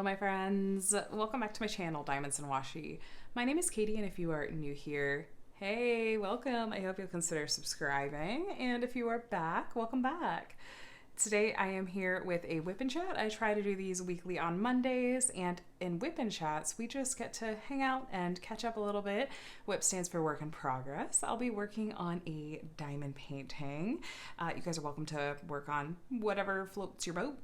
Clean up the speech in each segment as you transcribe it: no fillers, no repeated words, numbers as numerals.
my friends. Welcome back to my channel, Diamonds and Washi. My name is Katie, and if you are new here, hey, welcome. I hope you'll consider subscribing, and if you are back, welcome back. Today I am here with a WIP and Chat. I try to do these weekly on Mondays, and in WIP and Chats, we just get to hang out and catch up a little bit. WIP stands for work in progress. I'll be working on a diamond painting. You guys are welcome to work on whatever floats your boat,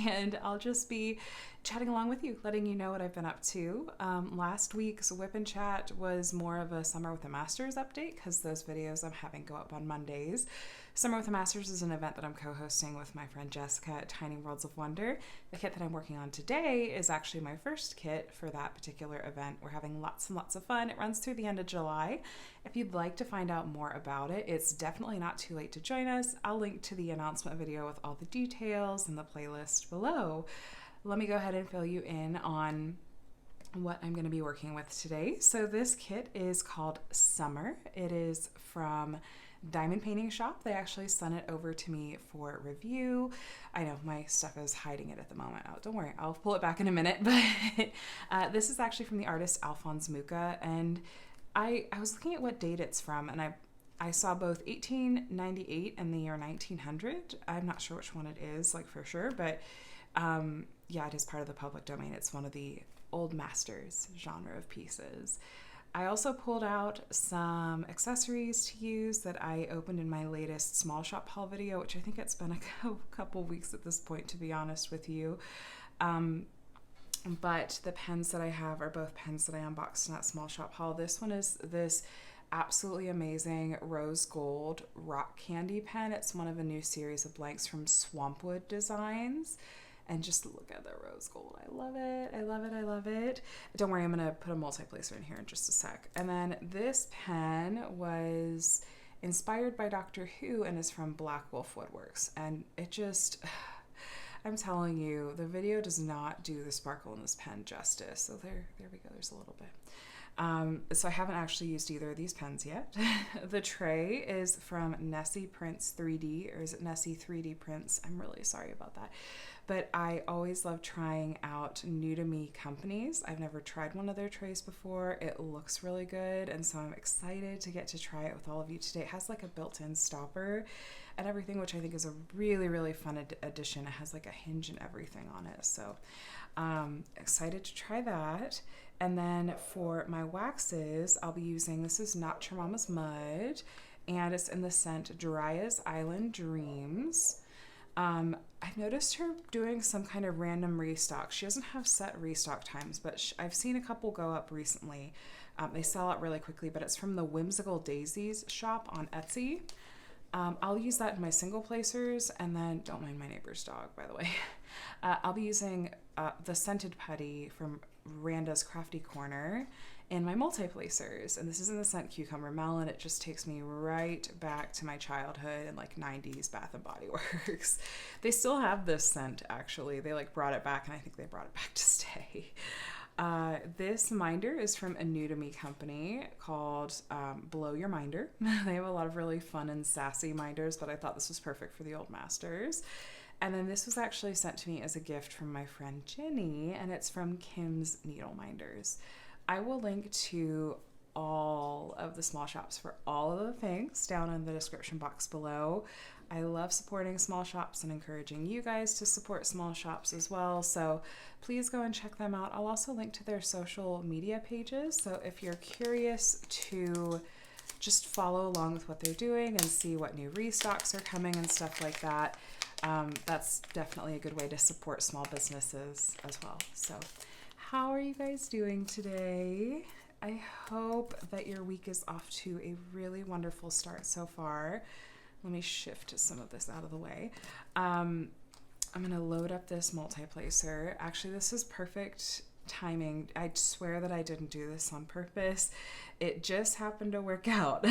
and I'll just be chatting along with you, letting you know what I've been up to. Last week's WIP and Chat was more of a Summer with the Masters update because those videos I'm having go up on Mondays. Summer with the Masters is an event that I'm co-hosting with my friend Jessica at Tiny Worlds of Wonder. The kit that I'm working on today is actually my first kit for that particular event. We're having lots and lots of fun. It runs through the end of July. If you'd like to find out more about it, it's definitely not too late to join us. I'll link to the announcement video with all the details and the playlist below. Let me go ahead and fill you in on what I'm going to be working with today. So this kit is called Summer. It is from Diamond Painting Shop. They actually sent it over to me for review. I know my stuff is hiding it at the moment. Oh, don't worry, I'll pull it back in a minute. But this is actually from the artist Alphonse Mucha, and I was looking at what date it's from, and I saw both 1898 and the year 1900. I'm not sure which one it is, like for sure, but yeah, it is part of the public domain. It's one of the old masters genre of pieces. I also pulled out some accessories to use that I opened in my latest small shop haul video, which I think it's been a couple weeks at this point, to be honest with you. But the pens that I have are both pens that I unboxed in that small shop haul. This one is this absolutely amazing rose gold rock candy pen. It's one of a new series of blanks from Swampwood Designs. And just look at the rose gold. I love it. I love it. I love it. Don't worry, I'm going to put a multi-placer in here in just a sec. And then this pen was inspired by Doctor Who and is from Black Wolf Woodworks. And it just, I'm telling you, the video does not do the sparkle in this pen justice. So there we go. There's a little bit. So I haven't actually used either of these pens yet. The tray is from Nessie Prints 3D, or is it Nessie 3D Prints? I'm really sorry about that. But I always love trying out new to me companies. I've never tried one of their trays before. It looks really good, and so I'm excited to get to try it with all of you today. It has like a built-in stopper and everything, which I think is a really, really fun addition. It has like a hinge and everything on it. So excited to try that. And then for my waxes, I'll be using, this is Not Your Mama's Mud, and it's in the scent Dry as Island Dreams. I've noticed her doing some kind of random restock. She doesn't have set restock times, but I've seen a couple go up recently. They sell out really quickly, but it's from the Whimsical Daisies shop on Etsy. I'll use that in my single placers, and then, don't mind my neighbor's dog, by the way. I'll be using the Scented Putty from Randa's Crafty Corner in my multi-placers, and this is in the scent Cucumber Melon. It just takes me right back to my childhood and like 90s Bath and Body Works. They still have this scent, actually. They like brought it back, and I think they brought it back to stay. This minder is from a new to me company called Blow Your Minder. They have a lot of really fun and sassy minders, but I thought this was perfect for the old masters. And then this was actually sent to me as a gift from my friend Jenny, and it's from Kim's Needle Minders. I will link to all of the small shops for all of the things down in the description box below. I love supporting small shops and encouraging you guys to support small shops as well. So please go and check them out. I'll also link to their social media pages. So if you're curious to just follow along with what they're doing and see what new restocks are coming and stuff like that, that's definitely a good way to support small businesses as well. So how are you guys doing today? I hope that your week is off to a really wonderful start so far. Let me shift some of this out of the way. I'm going to load up this multi-placer. Actually, this is perfect timing. I swear that I didn't do this on purpose. It just happened to work out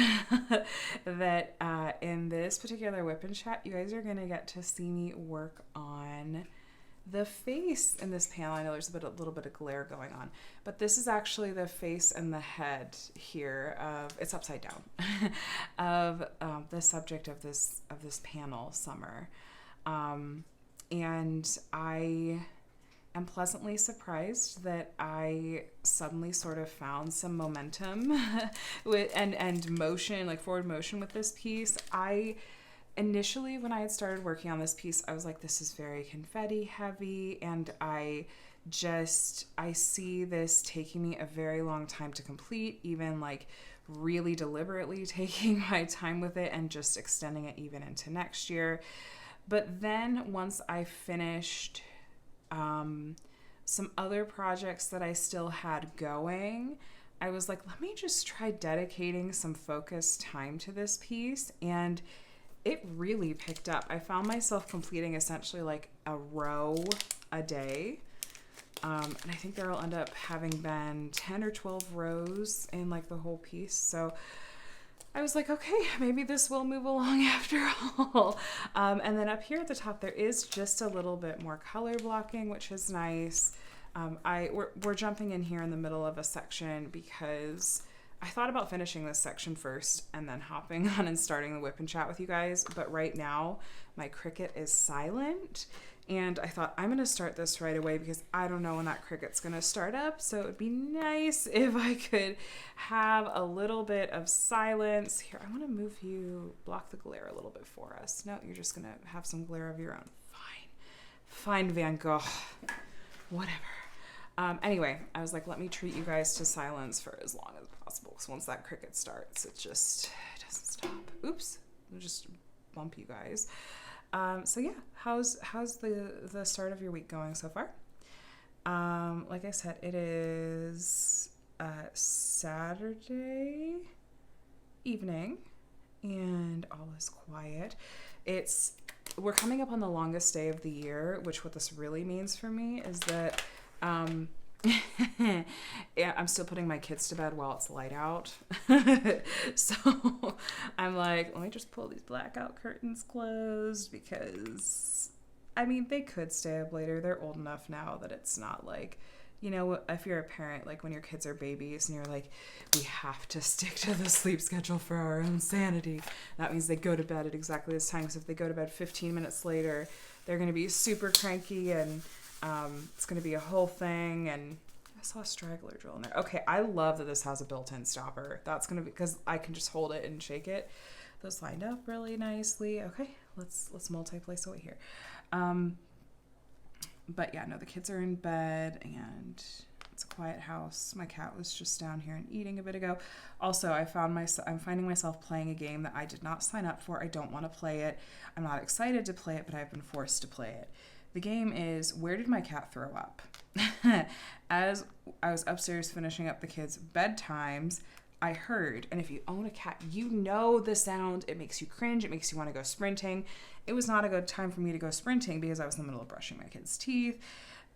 that in this particular WIP and Chat, you guys are going to get to see me work on the face in this panel. I know there's a little bit of glare going on, but this is actually the face and the head here of, it's upside down, of the subject of this panel, Summer. And I am pleasantly surprised that I suddenly sort of found some momentum with and motion, like forward motion with this piece. I initially, when I had started working on this piece, I was like, this is very confetti heavy, and I see this taking me a very long time to complete, even like really deliberately taking my time with it and just extending it even into next year. But then once I finished some other projects that I still had going, I was like, let me just try dedicating some focused time to this piece. And it really picked up. I found myself completing essentially like a row a day. And I think there'll end up having been 10 or 12 rows in like the whole piece. So I was like, okay, maybe this will move along after all. And then up here at the top, there is just a little bit more color blocking, which is nice. We're jumping in here in the middle of a section because I thought about finishing this section first and then hopping on and starting the WIP and Chat with you guys. But right now, my Cricut is silent. And I thought, I'm going to start this right away because I don't know when that Cricut's going to start up. So it would be nice if I could have a little bit of silence. Here, I want to move you, block the glare a little bit for us. No, you're just going to have some glare of your own. Fine, Van Gogh. Whatever. Anyway, I was like, let me treat you guys to silence for as long as possible. Because once that Cricut starts, it doesn't stop. Oops, I'll just bump you guys. So yeah, how's the start of your week going so far? Like I said, it is Saturday evening and all is quiet. We're coming up on the longest day of the year, which what this really means for me is that yeah, I'm still putting my kids to bed while it's light out. So I'm like, let me just pull these blackout curtains closed because, I mean, they could stay up later. They're old enough now that it's not like, you know, if you're a parent, like when your kids are babies and you're like, we have to stick to the sleep schedule for our own sanity. That means they go to bed at exactly this time. Because if they go to bed 15 minutes later, they're going to be super cranky and it's going to be a whole thing. And I saw a straggler drill in there. Okay, I love that this has a built-in stopper. That's going to be, because I can just hold it and shake it. Those lined up really nicely. Okay, let's multi-place away here. But yeah, no, the kids are in bed and it's a quiet house. My cat was just down here and eating a bit ago. Also, I'm finding myself playing a game that I did not sign up for. I don't want to play it. I'm not excited to play it, but I've been forced to play it. The game is Where Did My Cat Throw Up? As I was upstairs finishing up the kids' bedtimes, I heard, and if you own a cat, you know the sound. It makes you cringe. It makes you want to go sprinting. It was not a good time for me to go sprinting because I was in the middle of brushing my kids' teeth.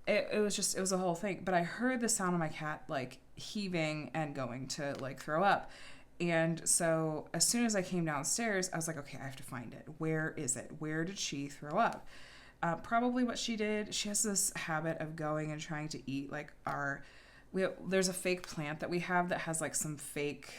It was a whole thing. But I heard the sound of my cat like heaving and going to like throw up. And so as soon as I came downstairs, I was like, okay, I have to find it. Where is it? Where did she throw up? Probably what she did, she has this habit of going and trying to eat like there's a fake plant that we have that has like some fake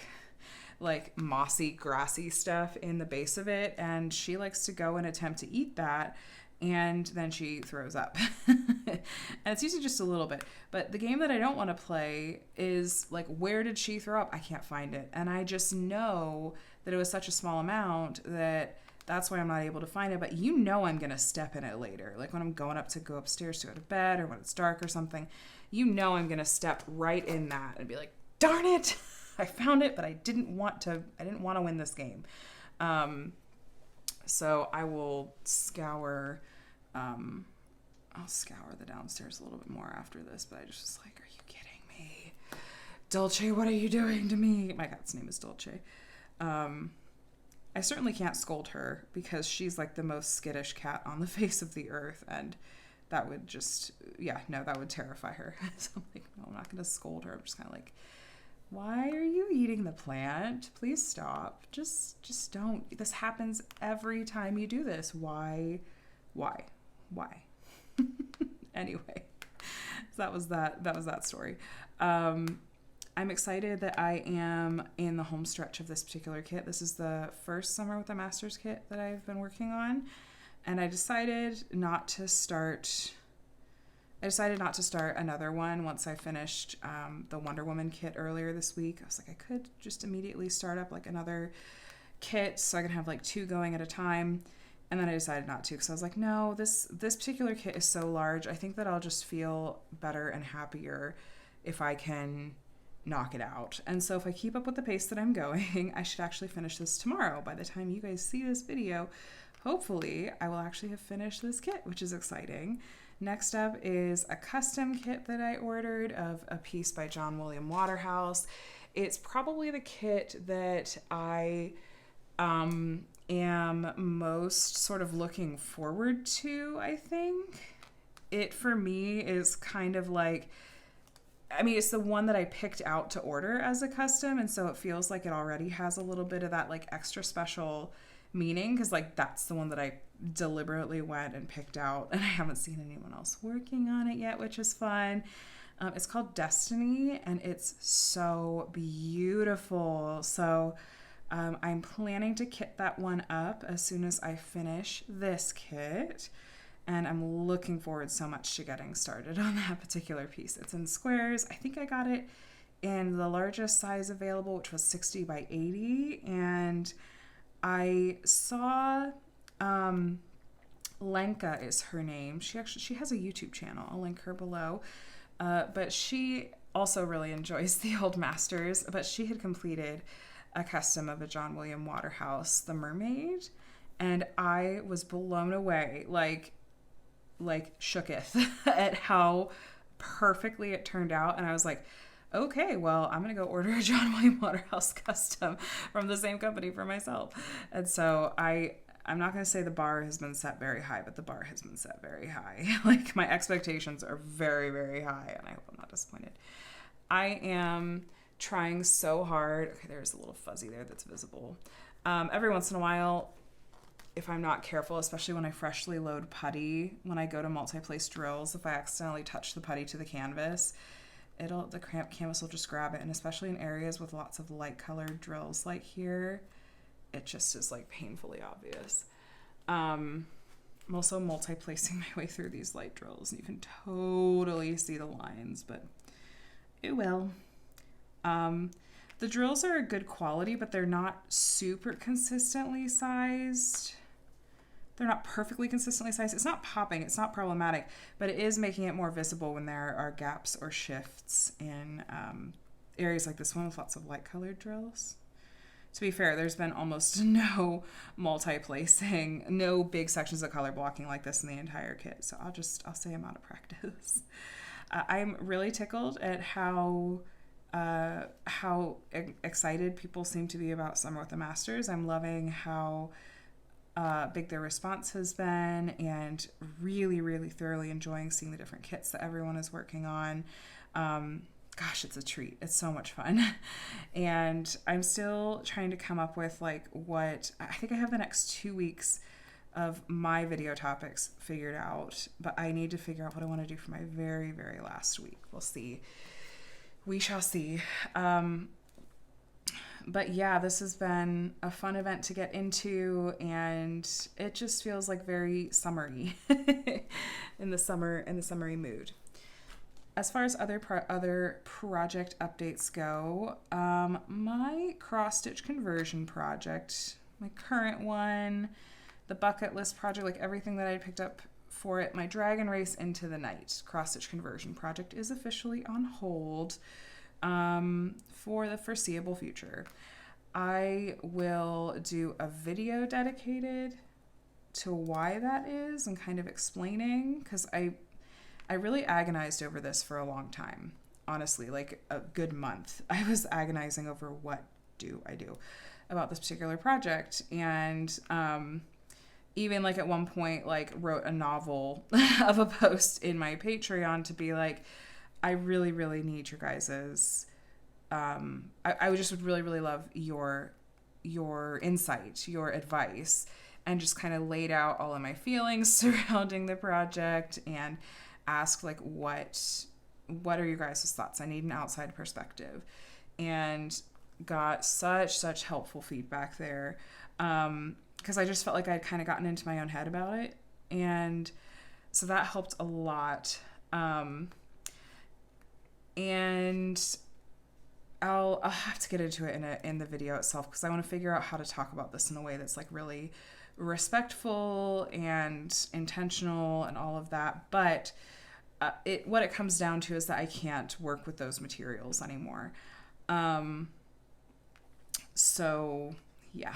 like mossy, grassy stuff in the base of it. And she likes to go and attempt to eat that. And then she throws up. And it's usually just a little bit. But the game that I don't want to play is like, where did she throw up? I can't find it. And I just know that it was such a small amount that that's why I'm not able to find it. But you know I'm going to step in it later. Like when I'm going up to go upstairs to go to bed or when it's dark or something, you know I'm going to step right in that and be like, darn it, I found it, but I didn't want to win this game. So I will scour, I'll scour the downstairs a little bit more after this, but I just was like, are you kidding me? Dolce, what are you doing to me? My cat's name is Dolce. I certainly can't scold her because she's like the most skittish cat on the face of the earth, and that would just, that would terrify her. So I'm like, no, I'm not going to scold her. I'm just kind of like, why are you eating the plant? Please stop. Just don't. This happens every time you do this. Why? Anyway, so that was that story. I'm excited that I am in the home stretch of this particular kit. This is the first Summer with the Masters kit that I've been working on, and I decided not to start I decided not to start another one once I finished the Wonder Woman kit earlier this week. I was like, I could just immediately start up like another kit so I can have like 2 going at a time. And then I decided not to because I was like, no, this particular kit is so large. I think that I'll just feel better and happier if I can knock it out. And so if I keep up with the pace that I'm going, I should actually finish this tomorrow. By the time you guys see this video, hopefully I will actually have finished this kit, which is exciting. Next up is a custom kit that I ordered of a piece by John William Waterhouse. It's probably the kit that I am most sort of looking forward to, I think. It, for me, is kind of like, I mean, it's the one that I picked out to order as a custom, and so it feels like it already has a little bit of that, like, extra special meaning, because, like, that's the one that I deliberately went and picked out, and I haven't seen anyone else working on it yet, which is fun. It's called Destiny, and it's so beautiful. So I'm planning to kit that one up as soon as I finish this kit, and I'm looking forward so much to getting started on that particular piece. It's in squares. I think I got it in the largest size available, which was 60 by 80, and I saw Lenka is her name. She has a YouTube channel. I'll link her below. But she also really enjoys the old masters, but she had completed a custom of a John William Waterhouse, The Mermaid, and I was blown away, like shooketh at how perfectly it turned out. And I was like, okay, well, I'm going to go order a John William Waterhouse custom from the same company for myself. And so I'm not going to say the bar has been set very high, but the bar has been set very high. Like, my expectations are very, very high, and I hope I'm not disappointed. I am trying so hard. Okay, there's a little fuzzy there that's visible. Every once in a while, if I'm not careful, especially when I freshly load putty, when I go to multi-place drills, if I accidentally touch the putty to the canvas, the canvas will just grab it. And especially in areas with lots of light colored drills like here, it just is like painfully obvious. I'm also multi-placing my way through these light drills, and you can totally see the lines, but it will. The drills are a good quality, but they're not super consistently sized. They're not perfectly consistently sized. It's not popping, it's not problematic, but it is making it more visible when there are gaps or shifts in areas like this one with lots of light colored drills. To be fair, there's been almost no multi-placing, no big sections of color blocking like this in the entire kit. So I'll say I'm out of practice. I'm really tickled at how excited people seem to be about Summer with the Masters. I'm loving how big their response has been, and really, really thoroughly enjoying seeing the different kits that everyone is working on. Gosh, it's a treat. It's so much fun. And I'm still trying to come up with I think I have the next 2 weeks of my video topics figured out, but I need to figure out what I want to do for my very, very last week. We'll see. We shall see. But yeah, this has been a fun event to get into, and it just feels like very summery in the summery mood. As far as other project updates go, my cross-stitch conversion project, my current one, the bucket list project, like everything that I picked up for it, my Dragon Race into the Night cross-stitch conversion project is officially on hold for the foreseeable future. I will do a video dedicated to why that is and kind of explaining, because I really agonized over this for a long time. Honestly, like a good month. I was agonizing over what do I do about this particular project. And even like at one point, like wrote a novel of a post in my Patreon to be like, I really, really need your guys's, I just would really, really love your insight, your advice, and just kind of laid out all of my feelings surrounding the project and asked like, what are your guys' thoughts? I need an outside perspective, and got such helpful feedback there. Because I just felt like I'd kind of gotten into my own head about it. And so that helped a lot. And I'll have to get into it in the video itself, because I want to figure out how to talk about this in a way that's like really respectful and intentional and all of that. But what it comes down to is that I can't work with those materials anymore. So yeah,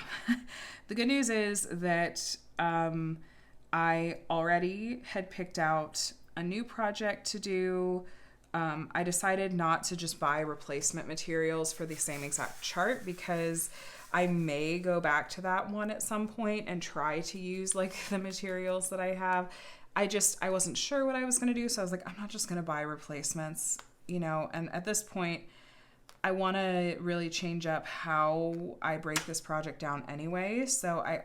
the good news is that I already had picked out a new project to do. I decided not to just buy replacement materials for the same exact chart, because I may go back to that one at some point and try to use like the materials that I have. I wasn't sure what I was going to do. So I was like, I'm not just going to buy replacements, and at this point I want to really change up how I break this project down anyway. So I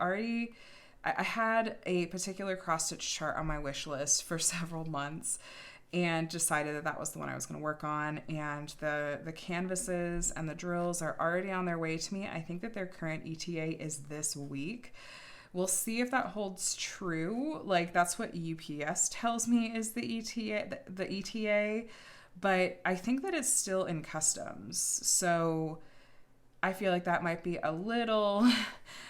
had a particular cross stitch chart on my wish list for several months, and decided that was the one I was going to work on. And the canvases and the drills are already on their way to me. I think that their current ETA is this week. We'll see if that holds true. Like, that's what UPS tells me is the ETA, but I think that it's still in customs. So I feel like that might be a little,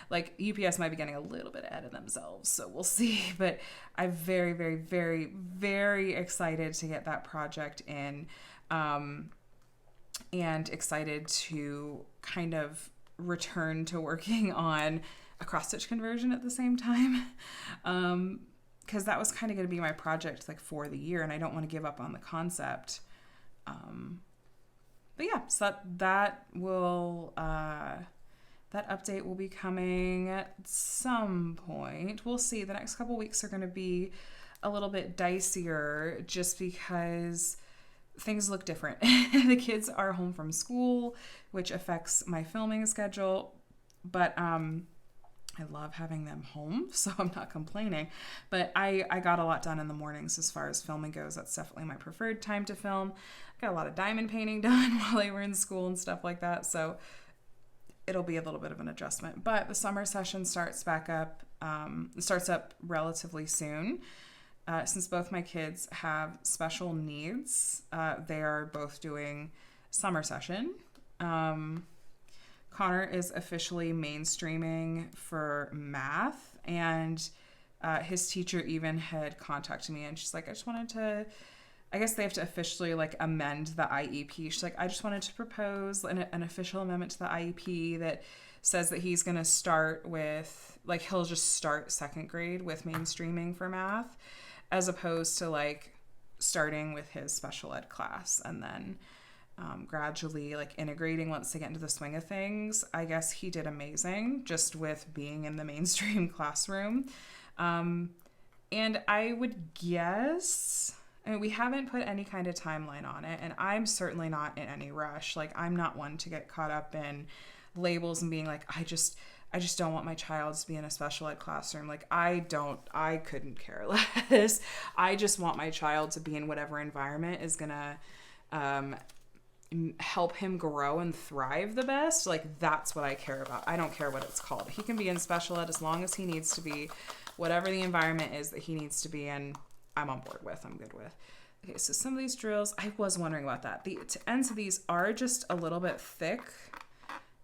like UPS might be getting a little bit ahead of themselves. So we'll see. But I'm very, very, very, very excited to get that project in, and excited to kind of return to working on a cross-stitch conversion at the same time. Because that was kind of going to be my project like for the year, and I don't want to give up on the concept. But yeah, so that update will be coming at some point. We'll see. The next couple weeks are going to be a little bit dicier, just because things look different. The kids are home from school, which affects my filming schedule, but I love having them home, so I'm not complaining. But I got a lot done in the mornings as far as filming goes. That's definitely my preferred time to film. I got a lot of diamond painting done while they were in school and stuff like that, so it'll be a little bit of an adjustment. But the summer session starts back up. Starts up relatively soon. Since both my kids have special needs, they are both doing summer session. Connor is officially mainstreaming for math, and his teacher even had contacted me, and she's like, I guess they have to officially like amend the IEP. She's like, I just wanted to propose an official amendment to the IEP that says that he's going to start with, like, he'll just start second grade with mainstreaming for math, as opposed to like starting with his special ed class and then gradually like integrating once they get into the swing of things. I guess he did amazing just with being in the mainstream classroom. And I would guess, I mean, we haven't put any kind of timeline on it, and I'm certainly not in any rush. Like, I'm not one to get caught up in labels and being like, I just don't want my child to be in a special ed classroom. Like, I couldn't care less. I just want my child to be in whatever environment is gonna help him grow and thrive the best. Like, that's what I care about. I don't care what it's called. He can be in special ed as long as he needs to be. Whatever the environment is that he needs to be in, I'm on board with, I'm good with. Okay, so some of these drills, I was wondering about that. The ends of these are just a little bit thick.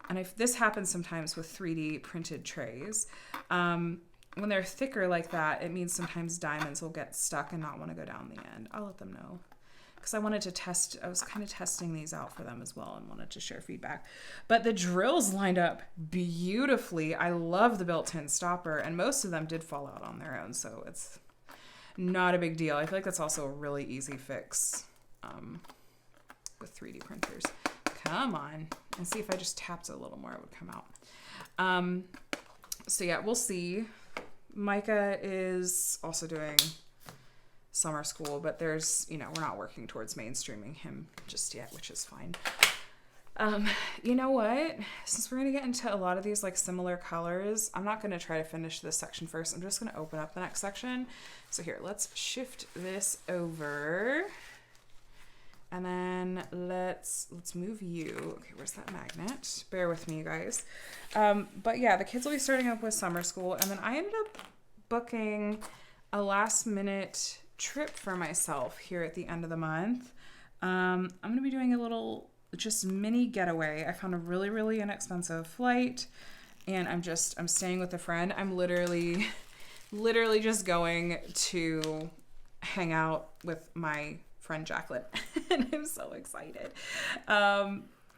And this happens sometimes with 3D printed trays. When they're thicker like that, it means sometimes diamonds will get stuck and not want to go down the end. I'll let them know. Because I was kind of testing these out for them as well and wanted to share feedback. But the drills lined up beautifully. I love the built-in stopper, and most of them did fall out on their own, so it's not a big deal. I feel like that's also a really easy fix with 3D printers. Come on. And see if I just tapped a little more, it would come out. So yeah, we'll see. Micah is also doing summer school, but there's, we're not working towards mainstreaming him just yet, which is fine. You know what? Since we're going to get into a lot of these like similar colors, I'm not going to try to finish this section first. I'm just going to open up the next section. So here, let's shift this over. And then let's move you. Okay, where's that magnet? Bear with me, you guys. But yeah, the kids will be starting up with summer school. And then I ended up booking a last minute trip for myself here at the end of the month. I'm going to be doing a little just mini getaway. I found a really, really inexpensive flight, and I'm staying with a friend. I'm literally just going to hang out with my friend Jacqueline, and I'm so excited.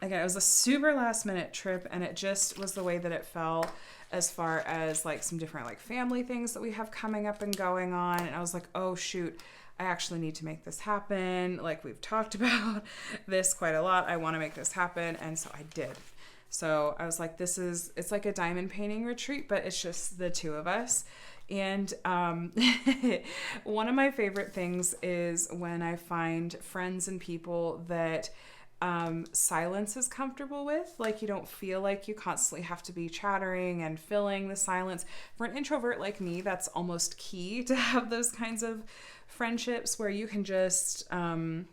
Again, it was a super last minute trip, and it just was the way that it fell as far as like some different like family things that we have coming up and going on. And I was like, oh shoot, I actually need to make this happen. Like, we've talked about this quite a lot. I want to make this happen. And so I did. So I was like, it's like a diamond painting retreat, but it's just the two of us. And one of my favorite things is when I find friends and people that silence is comfortable with. Like, you don't feel like you constantly have to be chattering and filling the silence. For an introvert like me, that's almost key to have those kinds of friendships where you can just hang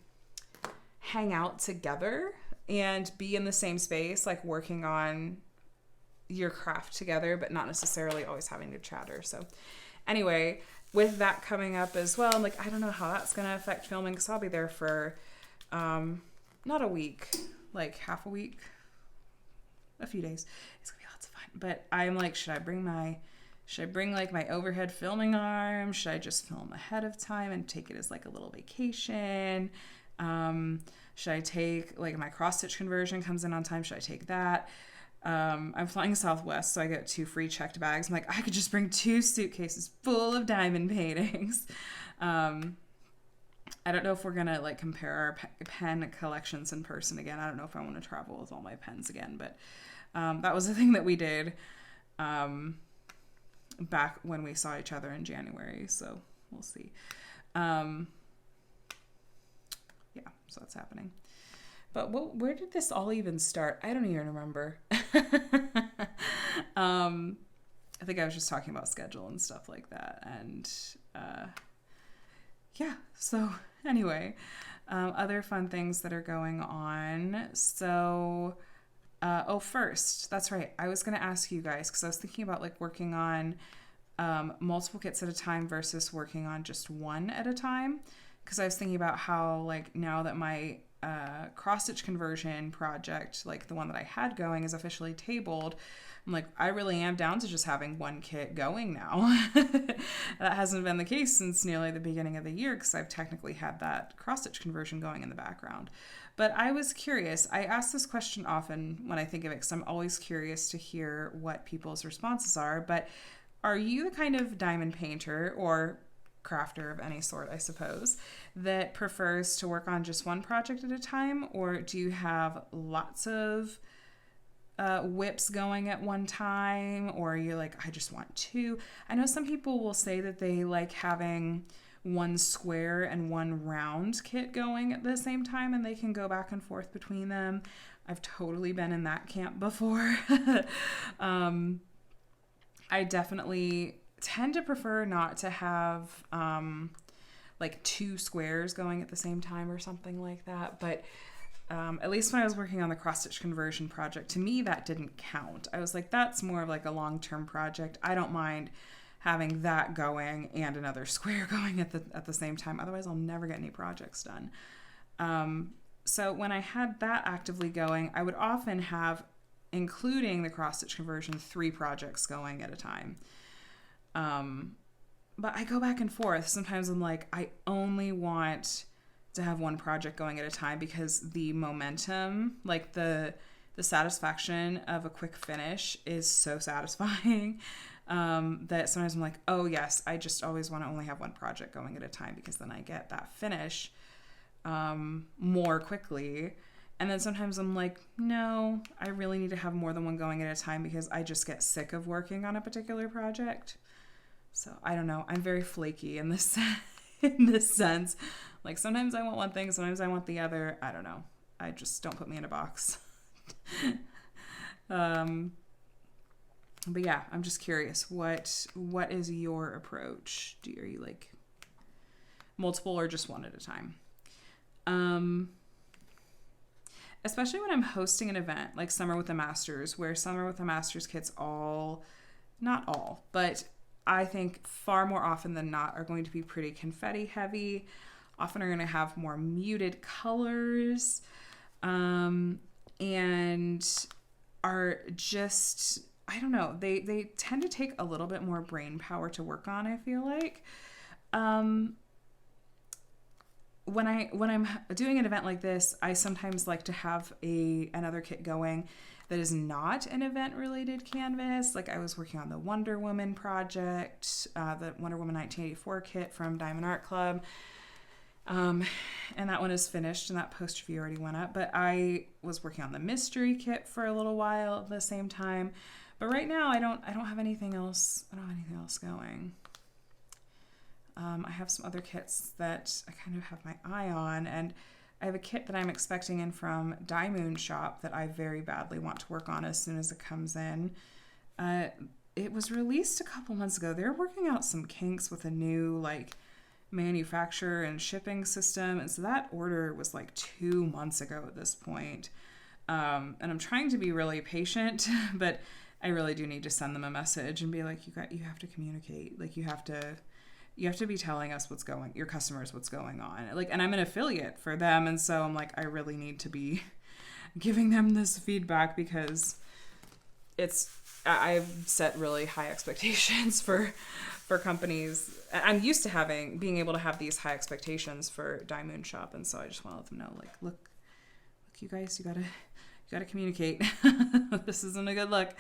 out together and be in the same space, like working on your craft together, but not necessarily always having to chatter. So anyway, with that coming up as well, I'm like, I don't know how that's going to affect filming, because I'll be there for not a week, like half a week, a few days. It's gonna be lots of fun. But I'm like, should I bring like my overhead filming arm? Should I just film ahead of time and take it as like a little vacation? Should I take, like, my cross stitch conversion comes in on time? Should I take that? I'm flying Southwest, so I get 2 free checked bags. I'm like, I could just bring 2 suitcases full of diamond paintings. I don't know if we're going to like compare our pen collections in person again. I don't know if I want to travel with all my pens again, but that was the thing that we did back when we saw each other in January. So we'll see. Yeah, so that's happening. But where did this all even start? I don't even remember. I think I was just talking about schedule and stuff like that. And yeah, so anyway, other fun things that are going on. So, first, that's right. I was going to ask you guys, because I was thinking about like working on multiple kits at a time versus working on just one at a time. Because I was thinking about how, like, now that my cross-stitch conversion project, like the one that I had going, is officially tabled, I'm like, I really am down to just having one kit going now. That hasn't been the case since nearly the beginning of the year, because I've technically had that cross-stitch conversion going in the background. But I was curious. I ask this question often when I think of it, because I'm always curious to hear what people's responses are. But are you the kind of diamond painter or crafter of any sort, I suppose, that prefers to work on just one project at a time? Or do you have lots of WIPs going at one time? Or are you like, I just want 2? I know some people will say that they like having one square and one round kit going at the same time, and they can go back and forth between them. I've totally been in that camp before. I definitely tend to prefer not to have like 2 squares going at the same time or something like that. But at least when I was working on the cross-stitch conversion project, to me that didn't count. I was like, that's more of like a long-term project. I don't mind having that going and another square going at the same time. Otherwise, I'll never get any projects done. So when I had that actively going, I would often have, including the cross-stitch conversion, 3 projects going at a time. But I go back and forth. Sometimes I'm like, I only want to have one project going at a time, because the momentum, like the satisfaction of a quick finish is so satisfying, that sometimes I'm like, oh yes, I just always want to only have one project going at a time, because then I get that finish more quickly. And then sometimes I'm like, no, I really need to have more than one going at a time, because I just get sick of working on a particular project. So I don't know. I'm very flaky in this sense. Like, sometimes I want one thing, sometimes I want the other. I don't know. I just, don't put me in a box. But yeah, I'm just curious. What is your approach? Are you like multiple or just one at a time? Especially when I'm hosting an event like Summer with the Masters, where Summer with the Masters kits not all, but I think far more often than not are going to be pretty confetti heavy, often are going to have more muted colors, and are just, I don't know, they tend to take a little bit more brain power to work on, I feel like. When I'm doing an event like this, I sometimes like to have another kit going that is not an event-related canvas. Like I was working on the Wonder Woman project, the Wonder Woman 1984 kit from Diamond Art Club. And that one is finished and that post review already went up. But I was working on the mystery kit for a little while at the same time. But right now I don't have anything else. I don't have anything else going. I have some other kits that I kind of have my eye on, and I have a kit that I'm expecting in from Diamond Shop that I very badly want to work on as soon as it comes in. It was released a couple months ago. They're working out some kinks with a new like manufacturer and shipping system, and so that order was like 2 months ago at this point. And I'm trying to be really patient, but I really do need to send them a message and be like, you have to communicate. Like you have to be telling us your customers what's going on. Like, and I'm an affiliate for them. And so I'm like, I really need to be giving them this feedback because I've set really high expectations for companies. I'm used to being able to have these high expectations for Diamond Shop. And so I just want to let them know, like, look, you guys, you gotta communicate. This isn't a good look.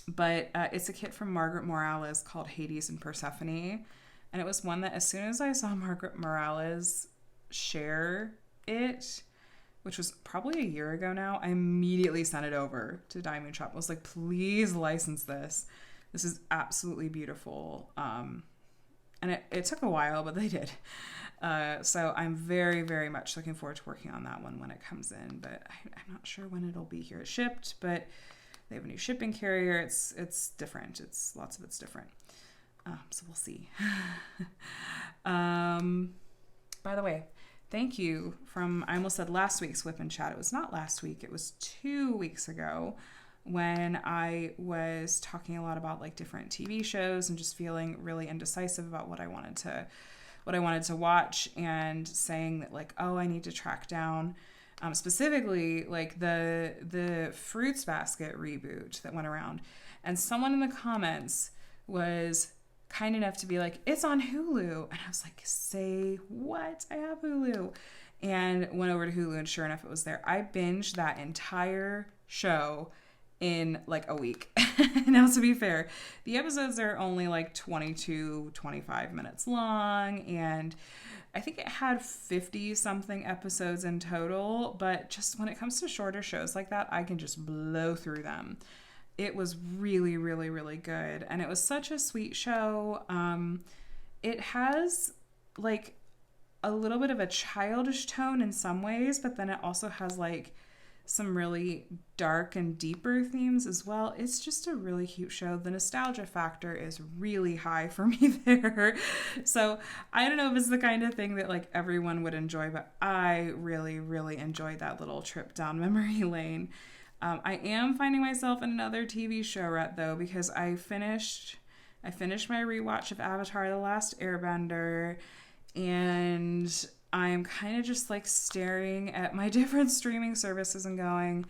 But it's a kit from Margaret Morales called Hades and Persephone. And it was one that as soon as I saw Margaret Morales share it, which was probably a year ago now, I immediately sent it over to Diamond Shop. I was like, please license this. This is absolutely beautiful. And it took a while, but they did. So I'm very, very much looking forward to working on that one when it comes in. But I'm not sure when it'll be here shipped, but they have a new shipping carrier. It's different. Lots of it's different. So we'll see. By the way, thank you I almost said last week's WIP and Chat. It was not last week. It was 2 weeks ago when I was talking a lot about like different TV shows and just feeling really indecisive about what I wanted to watch, and saying that like, oh, I need to track down specifically like the Fruits Basket reboot that went around. And someone in the comments was kind enough to be like, it's on Hulu. And I was like, say what? I have Hulu. And went over to Hulu, and sure enough, it was there. I binged that entire show in like a week. Now, to be fair, the episodes are only like 22, 25 minutes long, and I think it had 50 something episodes in total, but just when it comes to shorter shows like that, I can just blow through them. It was really, really, really good. And it was such a sweet show. It has like a little bit of a childish tone in some ways, but then it also has like some really dark and deeper themes as well. It's just a really cute show. The nostalgia factor is really high for me there. So I don't know if it's the kind of thing that like everyone would enjoy, but I really, really enjoyed that little trip down memory lane. I am finding myself in another TV show rut though, because I finished my rewatch of Avatar: The Last Airbender, and I'm kind of just like staring at my different streaming services and going,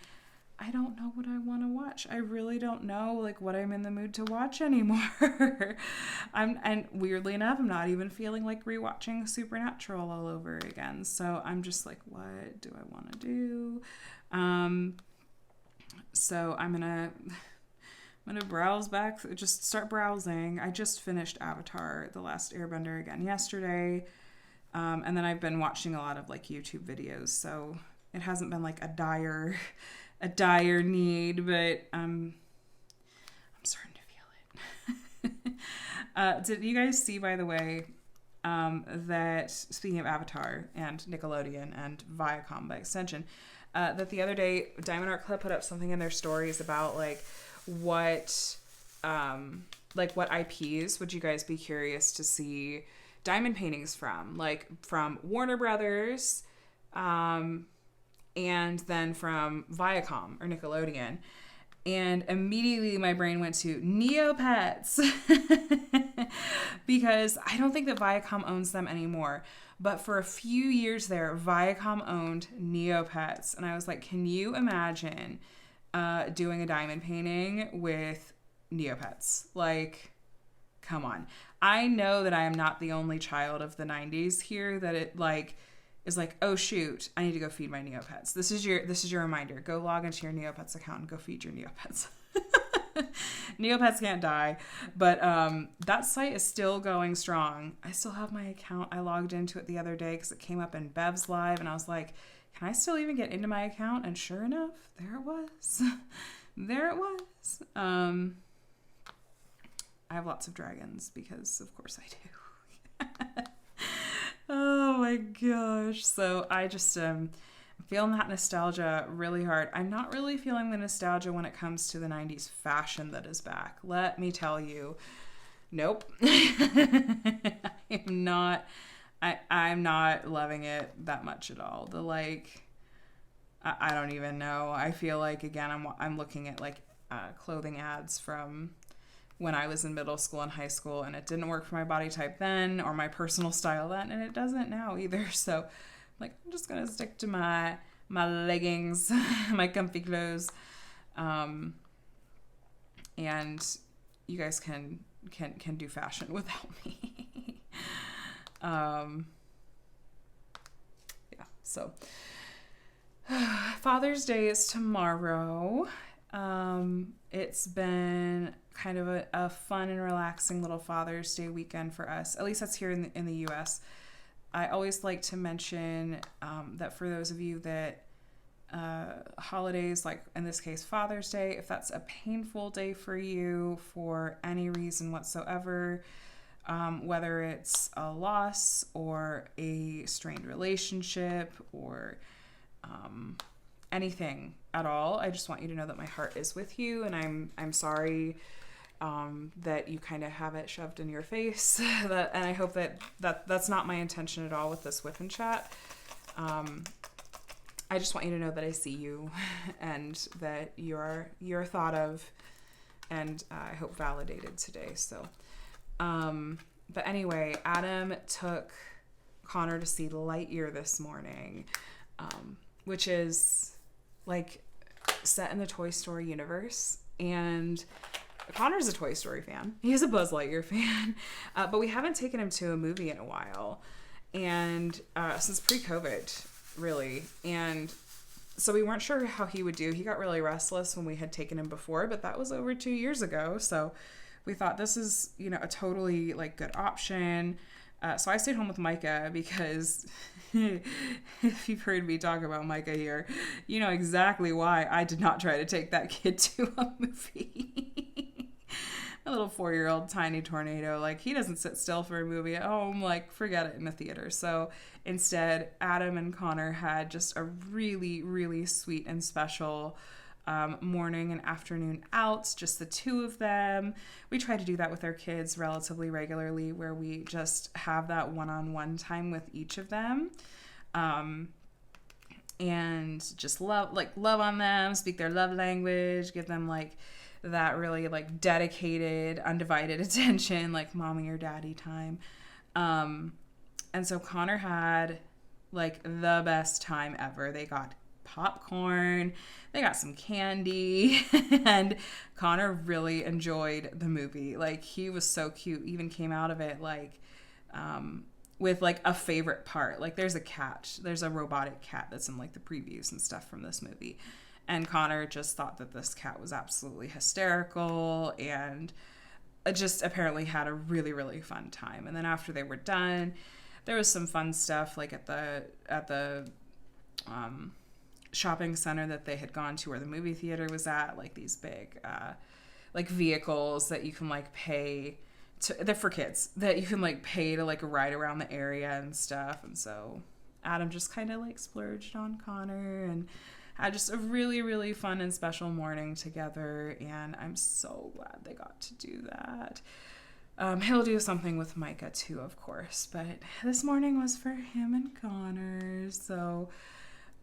I don't know what I want to watch. I really don't know like what I'm in the mood to watch anymore. And weirdly enough, I'm not even feeling like rewatching Supernatural all over again. So I'm just like, what do I want to do? So I'm gonna browse back, just start browsing. I just finished Avatar: The Last Airbender again yesterday. And then I've been watching a lot of like YouTube videos, so it hasn't been like a dire need, but I'm starting to feel it. Did you guys see, by the way, that speaking of Avatar and Nickelodeon and Viacom by extension, that the other day Diamond Art Club put up something in their stories about like what IPs would you guys be curious to see diamond paintings from, like from Warner Brothers, and then from Viacom or Nickelodeon. And immediately my brain went to neopets because I don't think that Viacom owns them anymore. But for a few years there, Viacom owned neopets. And I was like, can you imagine doing a diamond painting with neopets? Like, come on. I know that I am not the only child of the 90s here that it like is like, oh shoot, I need to go feed my neopets. This is your reminder. Go log into your Neopets account and go feed your neopets. Neopets can't die, but that site is still going strong. I still have my account. I logged into it the other day because it came up in Bev's Live, and I was like, can I still even get into my account? And sure enough, there it was. There it was. I have lots of dragons because, of course, I do. Oh my gosh. So I just feeling that nostalgia really hard. I'm not really feeling the nostalgia when it comes to the 90s fashion that is back. Let me tell you. Nope. I'm not loving it that much at all. The like, I don't even know. I feel like, again, I'm looking at like clothing ads from when I was in middle school and high school, and it didn't work for my body type then or my personal style then, and it doesn't now either. So like, I'm just gonna stick to my leggings, my comfy clothes, and you guys can do fashion without me. Yeah. So Father's Day is tomorrow. It's been kind of a fun and relaxing little Father's Day weekend for us. At least that's here in the U.S. I always like to mention that for those of you that holidays, like in this case Father's Day, if that's a painful day for you for any reason whatsoever, whether it's a loss or a strained relationship or anything at all, I just want you to know that my heart is with you, and I'm sorry that you kind of have it shoved in your face. And I hope that's not my intention at all with this WIP and Chat. I just want you to know that I see you and that you're thought of, and I hope validated today. So, but anyway, Adam took Connor to see Lightyear this morning, which is like set in the Toy Story universe, and Connor's a Toy Story fan. He's a Buzz Lightyear fan, but we haven't taken him to a movie in a while, and since pre-COVID, really. And so we weren't sure how he would do. He got really restless when we had taken him before, but that was over 2 years ago. So we thought this is, a totally like good option. So I stayed home with Micah because if you've heard me talk about Micah here, you know exactly why I did not try to take that kid to a movie. A little 4-year-old tiny tornado, like he doesn't sit still for a movie at home, like forget it in the theater. So instead, Adam and Connor had just a really, really sweet and special morning and afternoon outs, just the two of them. We try to do that with our kids relatively regularly, where we just have that one-on-one time with each of them, and just love on them, speak their love language, give them like that really like dedicated, undivided attention, like mommy or daddy time. And so Connor had like the best time ever. They got popcorn, they got some candy, and Connor really enjoyed the movie. Like he was so cute, even came out of it like with like a favorite part. Like there's a robotic cat that's in like the previews and stuff from this movie, and Connor just thought that this cat was absolutely hysterical and just apparently had a really, really fun time. And then after they were done, there was some fun stuff like at the shopping center that they had gone to, where the movie theater was at, like these big like vehicles that you can like pay to, they're for kids, that you can like pay to like ride around the area and stuff. And so Adam just kind of like splurged on Connor and had just a really, really fun and special morning together, and I'm so glad they got to do that. He'll do something with Micah too, of course, but this morning was for him and Connor. So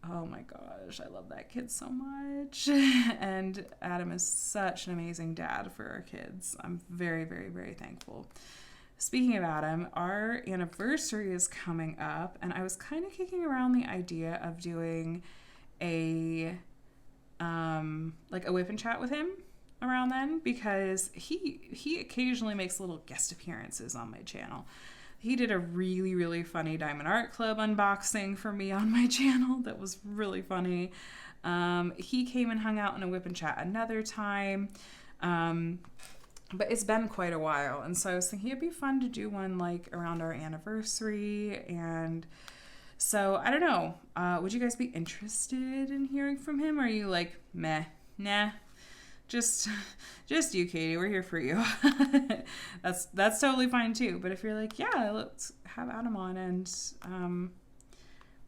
Oh my gosh, I love that kid so much. And Adam is such an amazing dad for our kids. I'm very, very, very thankful. Speaking of Adam, our anniversary is coming up, and I was kind of kicking around the idea of doing a WIP and Chat with him around then, because he occasionally makes little guest appearances on my channel. He did a really, really funny Diamond Art Club unboxing for me on my channel that was really funny. He came and hung out in a WIP and Chat another time. But it's been quite a while. And so I was thinking it'd be fun to do one like around our anniversary. And so I don't know. Would you guys be interested in hearing from him? Or are you like, meh, nah? Just you, Katie. We're here for you. That's totally fine too. But if you're like, yeah, let's have Adam on and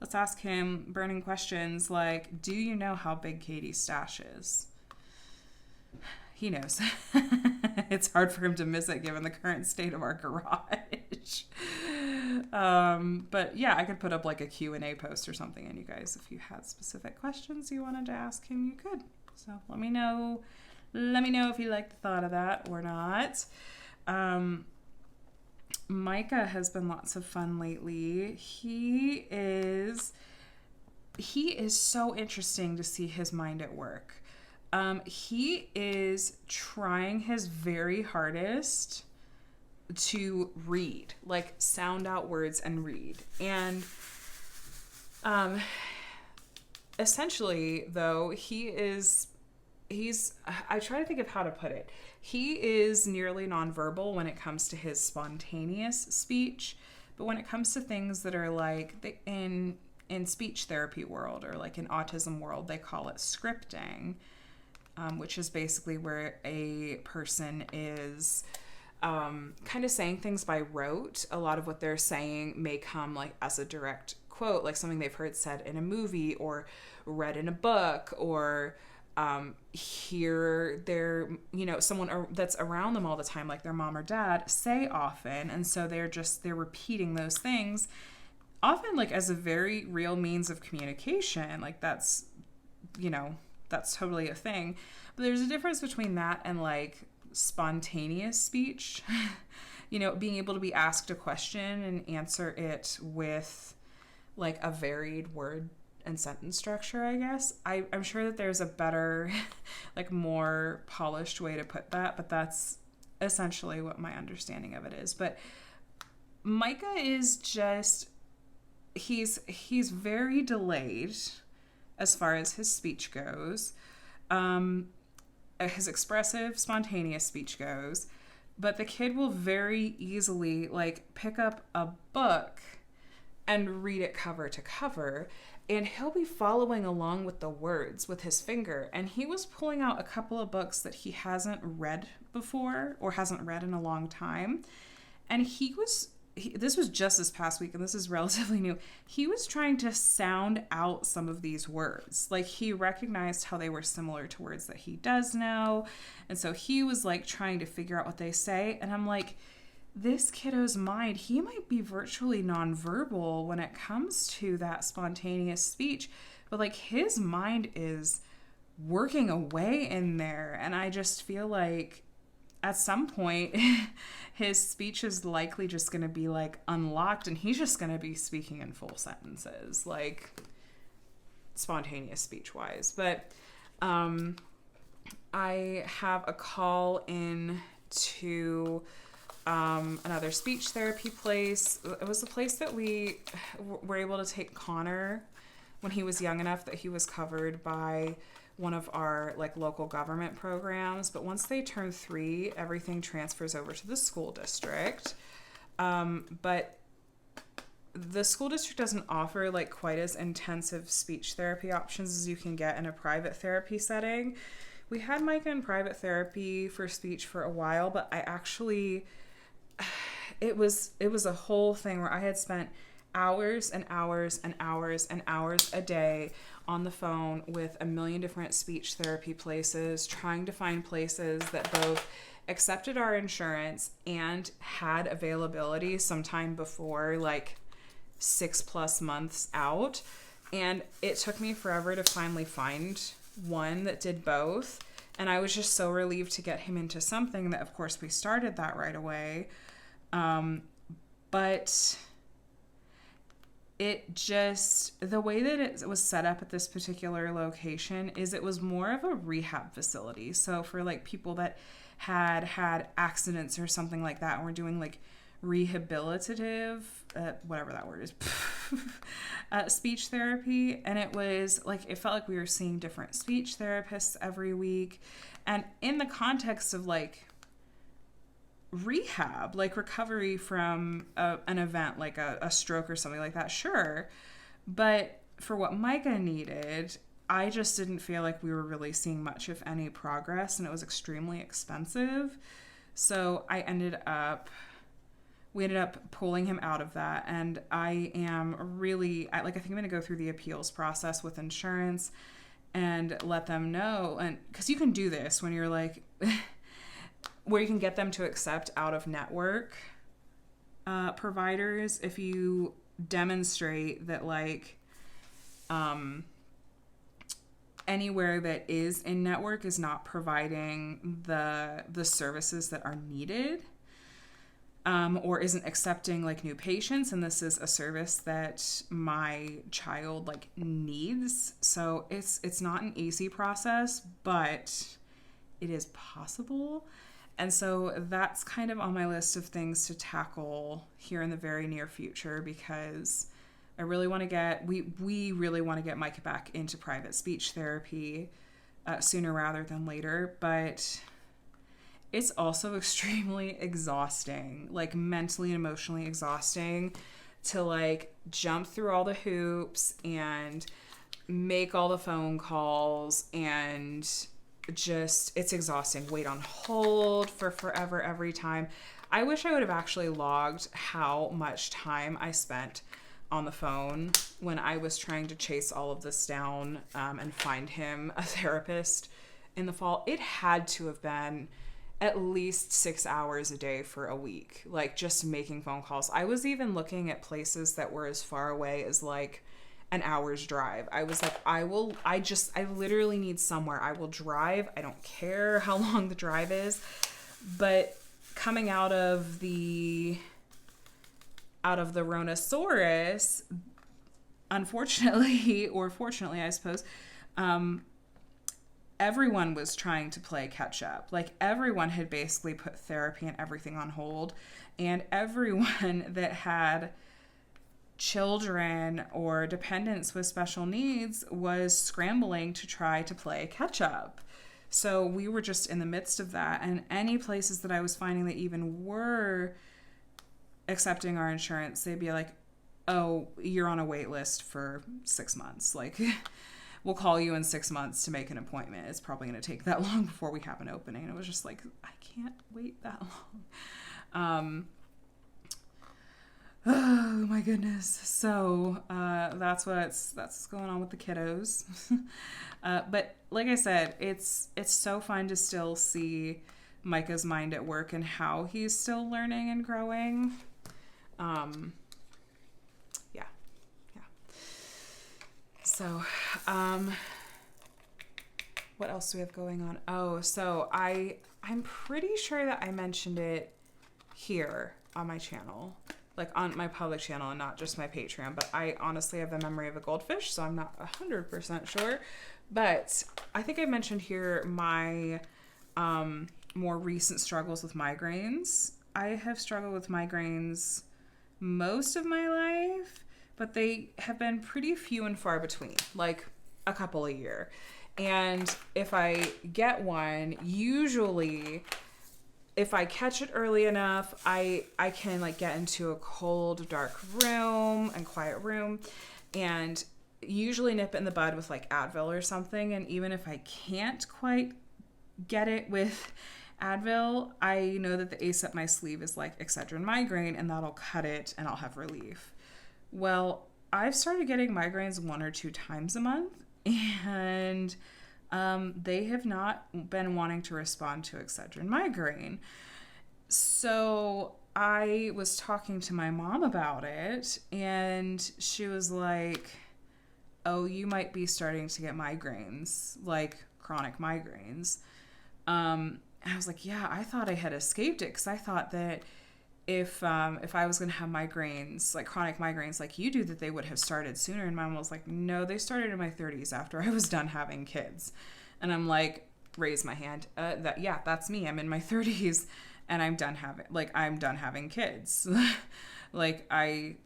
let's ask him burning questions like, do you know how big Katie's stash is? He knows. It's hard for him to miss it given the current state of our garage. But yeah, I could put up like a Q&A post or something, and you guys, if you had specific questions you wanted to ask him, you could. So let me know. Let me know if you like the thought of that or not. Micah has been lots of fun lately. He is so interesting to see his mind at work. He is trying his very hardest to read, like sound out words and read. And essentially, though, I try to think of how to put it. He is nearly nonverbal when it comes to his spontaneous speech, but when it comes to things that are like in speech therapy world or like in autism world, they call it scripting, which is basically where a person is kind of saying things by rote. A lot of what they're saying may come like as a direct quote, like something they've heard said in a movie or read in a book, or hear their, someone that's around them all the time, like their mom or dad, say often. And so they're repeating those things often like as a very real means of communication. Like that's totally a thing. But there's a difference between that and like spontaneous speech, being able to be asked a question and answer it with like a varied word and sentence structure, I guess. I'm sure that there's a better, like more polished way to put that, but that's essentially what my understanding of it is. But Micah is just, he's very delayed as far as his speech goes. His expressive, spontaneous speech goes, but the kid will very easily like pick up a book and read it cover to cover, and he'll be following along with the words with his finger. And he was pulling out a couple of books that he hasn't read before or hasn't read in a long time. And this was just this past week, and this is relatively new. He was trying to sound out some of these words. Like he recognized how they were similar to words that he does know. And so he was like trying to figure out what they say. And I'm like, this kiddo's mind, he might be virtually nonverbal when it comes to that spontaneous speech, but like his mind is working away in there. And I just feel like at some point his speech is likely just going to be like unlocked, and he's just going to be speaking in full sentences, like spontaneous speech wise. But I have a call in to another speech therapy place. It was a place that we were able to take Connor when he was young enough that he was covered by one of our like local government programs. But once they turn 3, everything transfers over to the school district. But the school district doesn't offer like quite as intensive speech therapy options as you can get in a private therapy setting. We had Micah in private therapy for speech for a while, but I actually, it was a whole thing where I had spent hours and hours and hours and hours a day on the phone with a million different speech therapy places, trying to find places that both accepted our insurance and had availability sometime before like 6+ months out. And it took me forever to finally find one that did both. And I was just so relieved to get him into something that, of course, we started that right away. But it just, the way that it was set up at this particular location is it was more of a rehab facility. So for like people that had accidents or something like that, and we're doing like rehabilitative, whatever that word is, speech therapy. And it was like, it felt like we were seeing different speech therapists every week. And in the context of like rehab, like recovery from an event like a stroke or something like that, sure. But for what Micah needed, I just didn't feel like we were really seeing much, if any, progress, and it was extremely expensive. So we ended up pulling him out of that, and I think I'm going to go through the appeals process with insurance and let them know, and because you can do this when you're like, where you can get them to accept out-of-network providers if you demonstrate that like anywhere that is in network is not providing the services that are needed, or isn't accepting like new patients, and this is a service that my child like needs. So it's not an easy process, but it is possible. And so that's kind of on my list of things to tackle here in the very near future, because I really want to we really want to get Micah back into private speech therapy sooner rather than later. But it's also extremely exhausting, like mentally and emotionally exhausting, to like jump through all the hoops and make all the phone calls, and just, it's exhausting. Wait on hold for forever every time. I wish I would have actually logged how much time I spent on the phone when I was trying to chase all of this down and find him a therapist in the fall. It had to have been at least 6 hours a day for a week, like just making phone calls. I was even looking at places that were as far away as like an hour's drive. I was like, I literally need somewhere. I will drive. I don't care how long the drive is. But coming out of the Rhinoceros, unfortunately, or fortunately, I suppose, everyone was trying to play catch up. Like everyone had basically put therapy and everything on hold, and everyone that had children or dependents with special needs was scrambling to try to play catch up. So we were just in the midst of that, and any places that I was finding that even were accepting our insurance, they'd be like, oh, you're on a wait list for 6 months. Like, we'll call you in 6 months to make an appointment. It's probably going to take that long before we have an opening. And it was just like, I can't wait that long. Oh my goodness. So that's what's going on with the kiddos. But like I said, it's so fun to still see Micah's mind at work and how he's still learning and growing. Yeah. So, what else do we have going on? Oh, so I'm pretty sure that I mentioned it here on my channel, like on my public channel and not just my Patreon, but I honestly have the memory of a goldfish, so I'm not 100% sure. But I think I mentioned here my more recent struggles with migraines. I have struggled with migraines most of my life, but they have been pretty few and far between, like a couple a year. And if I get one, usually if I catch it early enough, I can like get into a cold, dark room and quiet room, and usually nip it in the bud with like Advil or something. And even if I can't quite get it with Advil, I know that the ace up my sleeve is like Excedrin migraine, and that'll cut it and I'll have relief. Well, I've started getting migraines 1 or 2 times a month, and they have not been wanting to respond to Excedrin migraine. So I was talking to my mom about it, and she was like, oh, you might be starting to get migraines, like chronic migraines. And I was like, yeah, I thought I had escaped it, because I thought that if I was going to have migraines, like chronic migraines like you do, that they would have started sooner. And my mom was like, no, they started in my 30s after I was done having kids. And I'm like, raise my hand. That's me. I'm in my 30s and I'm done having kids. Like I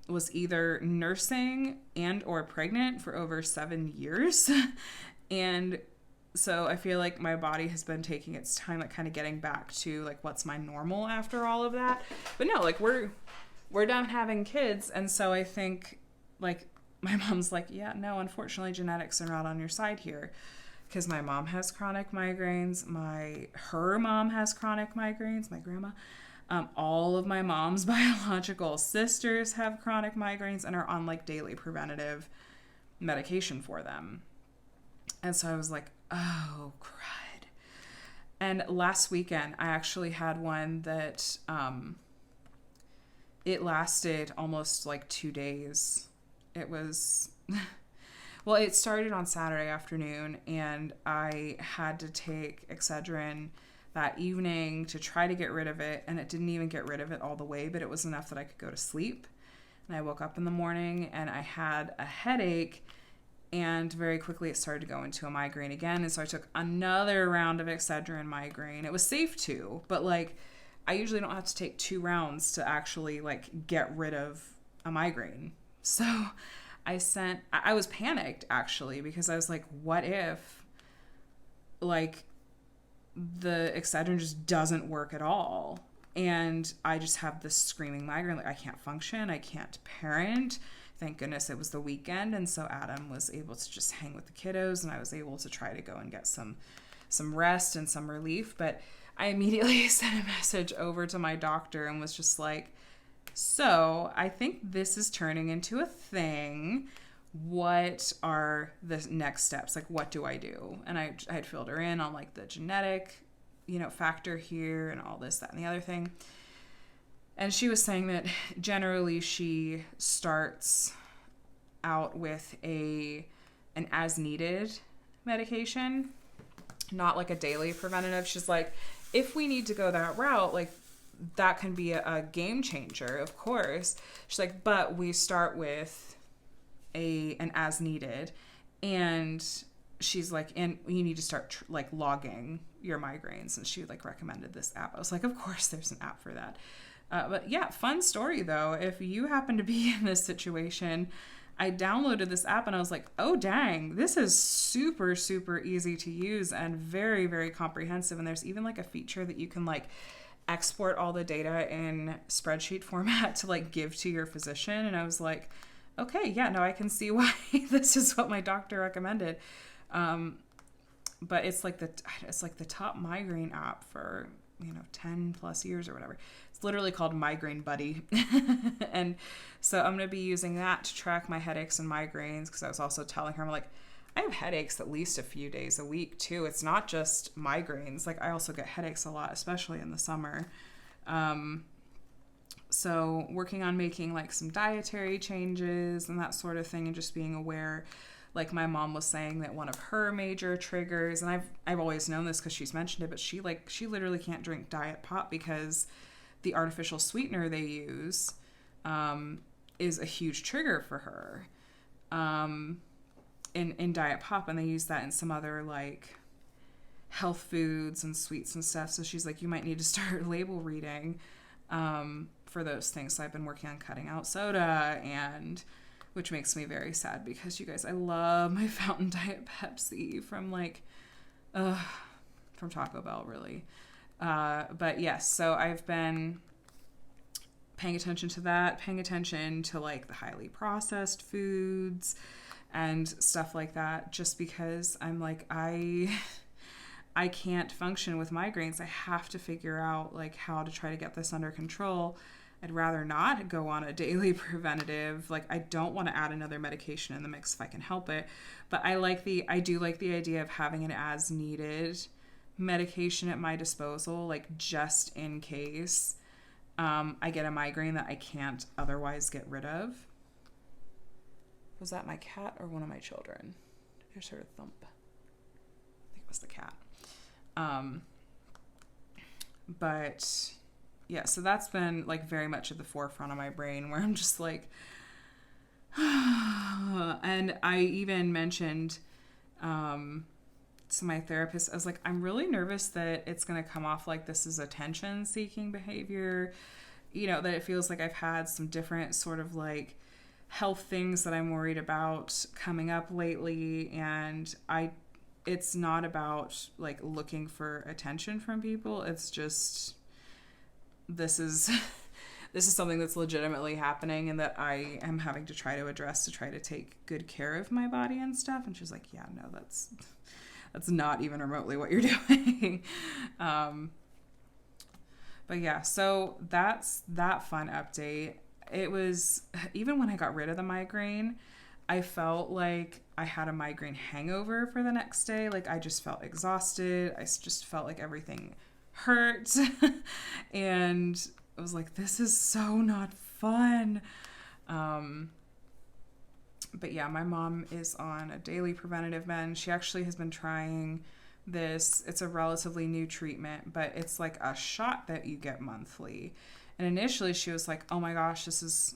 was either nursing and or pregnant for over 7 years. And so I feel like my body has been taking its time, like kind of getting back to like what's my normal after all of that. But no, like we're done having kids. And so I think like my mom's like, yeah, no, unfortunately genetics are not on your side here, because my mom has chronic migraines. Her mom has chronic migraines, my grandma. All of my mom's biological sisters have chronic migraines and are on like daily preventative medication for them. And so I was like, oh, crud. And last weekend, I actually had one that it lasted almost like 2 days. It was, well, it started on Saturday afternoon, and I had to take Excedrin that evening to try to get rid of it. And it didn't even get rid of it all the way, but it was enough that I could go to sleep. And I woke up in the morning and I had a headache. And very quickly it started to go into a migraine again. And so I took another round of Excedrin migraine. It was safe to, but like I usually don't have to take 2 rounds to actually like get rid of a migraine. So I was panicked actually, because I was like, what if like the Excedrin just doesn't work at all? And I just have this screaming migraine. Like I can't function. I can't parent. Thank goodness it was the weekend, and so Adam was able to just hang with the kiddos, and I was able to try to go and get some rest and some relief. But I immediately sent a message over to my doctor and was just like, so I think this is turning into a thing. What are the next steps? Like, what do I do? And I had filled her in on like the genetic, factor here and all this, that, and the other thing. And she was saying that generally she starts out with an as needed medication, not like a daily preventative. She's like, if we need to go that route, like that can be a game changer, of course. She's like, but we start with an as needed. And she's like, and you need to start like logging your migraines. And she like recommended this app. I was like, of course there's an app for that. But yeah, fun story though. If you happen to be in this situation, I downloaded this app and I was like, oh dang, this is super, super easy to use and very, very comprehensive. And there's even like a feature that you can like export all the data in spreadsheet format to like give to your physician. And I was like, okay, yeah, no, I can see why this is what my doctor recommended. But it's like the top migraine app for 10 plus years or whatever. It's literally called Migraine Buddy. And so I'm going to be using that to track my headaches and migraines, because I was also telling her, I'm like, I have headaches at least a few days a week too. It's not just migraines. Like I also get headaches a lot, especially in the summer. So working on making like some dietary changes and that sort of thing, and just being aware. Like my mom was saying that one of her major triggers, and I've always known this because she's mentioned it, but she literally can't drink diet pop because the artificial sweetener they use is a huge trigger for her in diet pop, and they use that in some other like health foods and sweets and stuff. So she's like, you might need to start label reading for those things. So I've been working on cutting out soda, and which makes me very sad because you guys, I love my fountain diet Pepsi from Taco Bell, really. But yes, so I've been paying attention to that, paying attention to like the highly processed foods and stuff like that, just because I'm like, I can't function with migraines. I have to figure out like how to try to get this under control. I'd rather not go on a daily preventative. Like I don't want to add another medication in the mix if I can help it. But I do like the idea of having an as needed medication at my disposal, like just in case I get a migraine that I can't otherwise get rid of. Was that my cat or one of my children? I just heard a thump. I think it was the cat. But yeah, so that's been like very much at the forefront of my brain, where I'm just like, and I even mentioned to my therapist, I was like, I'm really nervous that it's going to come off like this is attention-seeking behavior, you know, that it feels like I've had some different sort of like health things that I'm worried about coming up lately, and it's not about like looking for attention from people. It's just, this is something that's legitimately happening and that I am having to try to address to try to take good care of my body and stuff. And she's like, yeah, no, that's not even remotely what you're doing. But yeah, so that's that fun update. It was, even when I got rid of the migraine, I felt like I had a migraine hangover for the next day. Like I just felt exhausted. I just felt like everything hurt. And I was like, this is so not fun. But yeah, my mom is on a daily preventative med. She actually has been trying this. It's a relatively new treatment, but it's like a shot that you get monthly. And initially she was like, oh my gosh, this is,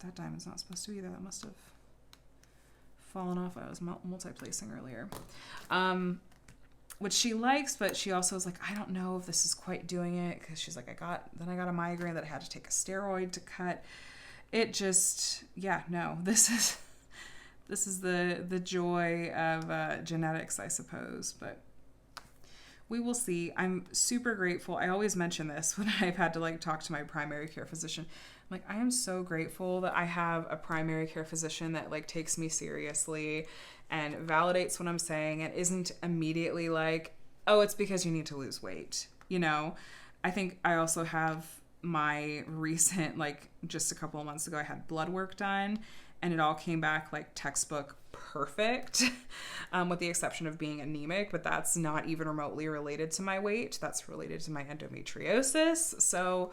that diamond's not supposed to be there. That must have fallen off. I was multi-placing earlier. Which she likes, but she also was like, I don't know if this is quite doing it, because she's like, I got a migraine that I had to take a steroid to cut. It just, yeah, no, this is the joy of genetics, I suppose, but we will see. I'm super grateful. I always mention this when I've had to like talk to my primary care physician. I'm like, I am so grateful that I have a primary care physician that like takes me seriously and validates what I'm saying and isn't immediately like, oh, it's because you need to lose weight. You know, I think I also have my recent, like just a couple of months ago, I had blood work done and it all came back like textbook perfect, with the exception of being anemic, but that's not even remotely related to my weight. That's related to my endometriosis. So,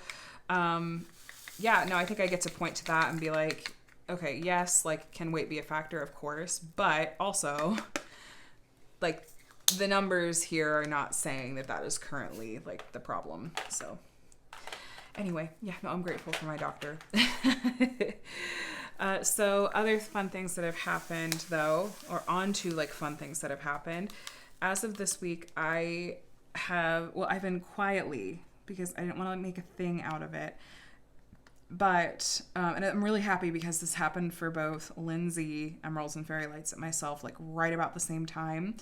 yeah, no, I think I get to point to that and be like, okay, yes, like, can weight be a factor? Of course. But also, like, the numbers here are not saying that that is currently, like, the problem. So, anyway, yeah, no, I'm grateful for my doctor. So, other fun things that have happened, though, or on to, like, fun things that have happened. As of this week, I've been quietly, because I didn't want to make a thing out of it. But, and I'm really happy because this happened for both Lindsay, Emeralds and Fairy Lights, and myself, like right about the same time.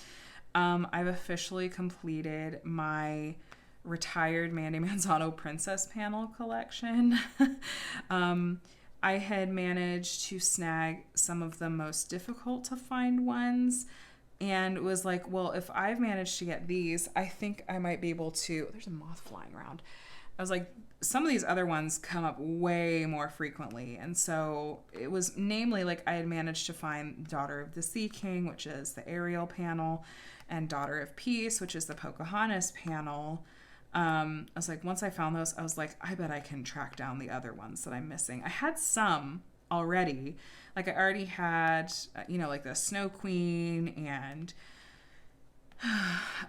I've officially completed my retired Mandy Manzano Princess panel collection. I had managed to snag some of the most difficult to find ones and was like, well, if I've managed to get these, I think I might be able to, there's a moth flying around. I was like, some of these other ones come up way more frequently. And so it was namely like I had managed to find Daughter of the Sea King, which is the Ariel panel, and Daughter of Peace, which is the Pocahontas panel. I was like, once I found those, I was like, I bet I can track down the other ones that I'm missing. I had some already. Like I already had, like the Snow Queen and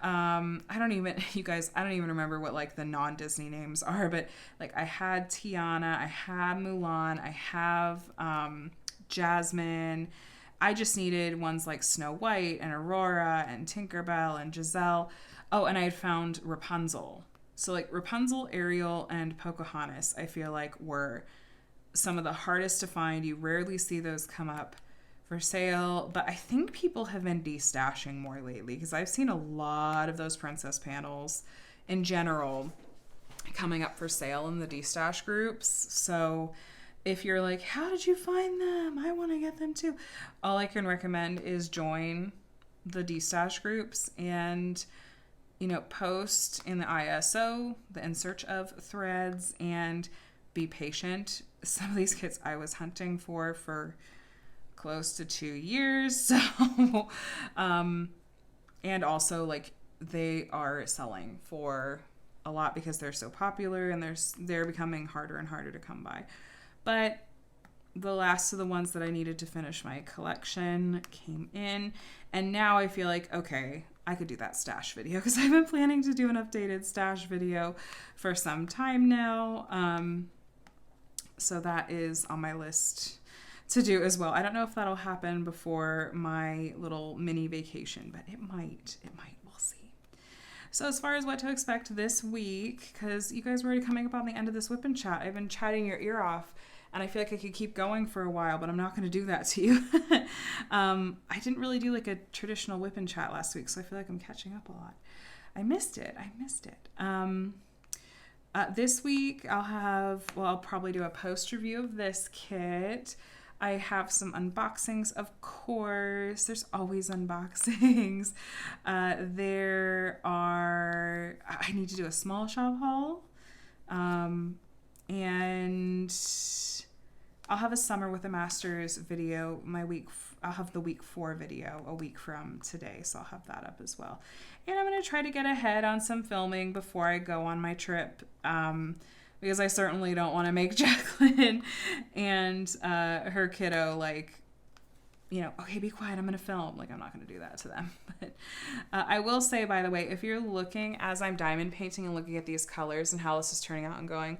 I don't even remember what like the non-Disney names are, but like I had Tiana, I had Mulan, I have Jasmine. I just needed ones like Snow White and Aurora and Tinkerbell and Giselle. Oh, and I had found Rapunzel. So like Rapunzel, Ariel, and Pocahontas, I feel like were some of the hardest to find. You rarely see those come up for sale, but I think people have been destashing more lately because I've seen a lot of those princess panels in general coming up for sale in the destash groups. So if you're like, how did you find them? I want to get them too. All I can recommend is join the destash groups and, post in the ISO, the In Search of threads, and be patient. Some of these kits I was hunting for close to 2 years. So, and also like they are selling for a lot because they're so popular and they're becoming harder and harder to come by. But the last of the ones that I needed to finish my collection came in. And now I feel like, okay, I could do that stash video because I've been planning to do an updated stash video for some time now. So that is on my list to do as well. I don't know if that'll happen before my little mini vacation, but it might, we'll see. So as far as what to expect this week, because you guys were already coming up on the end of this WIP and Chat, I've been chatting your ear off, and I feel like I could keep going for a while, but I'm not going to do that to you. I didn't really do like a traditional WIP and Chat last week, so I feel like I'm catching up a lot. I missed it. This week I'll probably do a post review of this kit. I have some unboxings, of course. There's always unboxings. I need to do a small shop haul. And I'll have a Summer with the Masters video. I'll have the week 4 video a week from today, so I'll have that up as well. And I'm going to try to get ahead on some filming before I go on my trip, because I certainly don't want to make Jacqueline and her kiddo okay, be quiet, I'm going to film. Like, I'm not going to do that to them. But I will say, by the way, if you're looking as I'm diamond painting and looking at these colors and how this is turning out and going,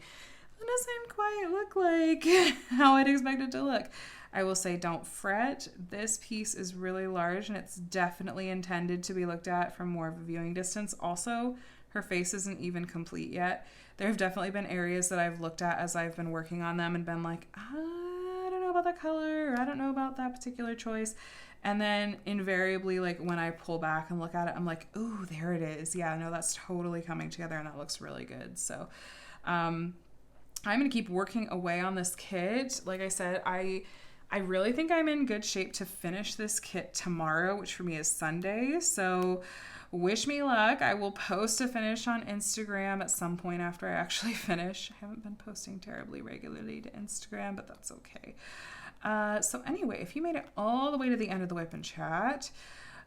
it doesn't quite look like how I'd expect it to look, I will say don't fret. This piece is really large and it's definitely intended to be looked at from more of a viewing distance. Also, her face isn't even complete yet. There have definitely been areas that I've looked at as I've been working on them and been like, I don't know about that color, or I don't know about that particular choice. And then invariably, like when I pull back and look at it, I'm like, ooh, there it is. Yeah, no, that's totally coming together and that looks really good. So I'm going to keep working away on this kit. Like I said, I really think I'm in good shape to finish this kit tomorrow, which for me is Sunday. So wish me luck. I will post a finish on Instagram at some point after I actually finish. I haven't been posting terribly regularly to Instagram, but that's okay. So anyway, if you made it all the way to the end of the WIP and Chat,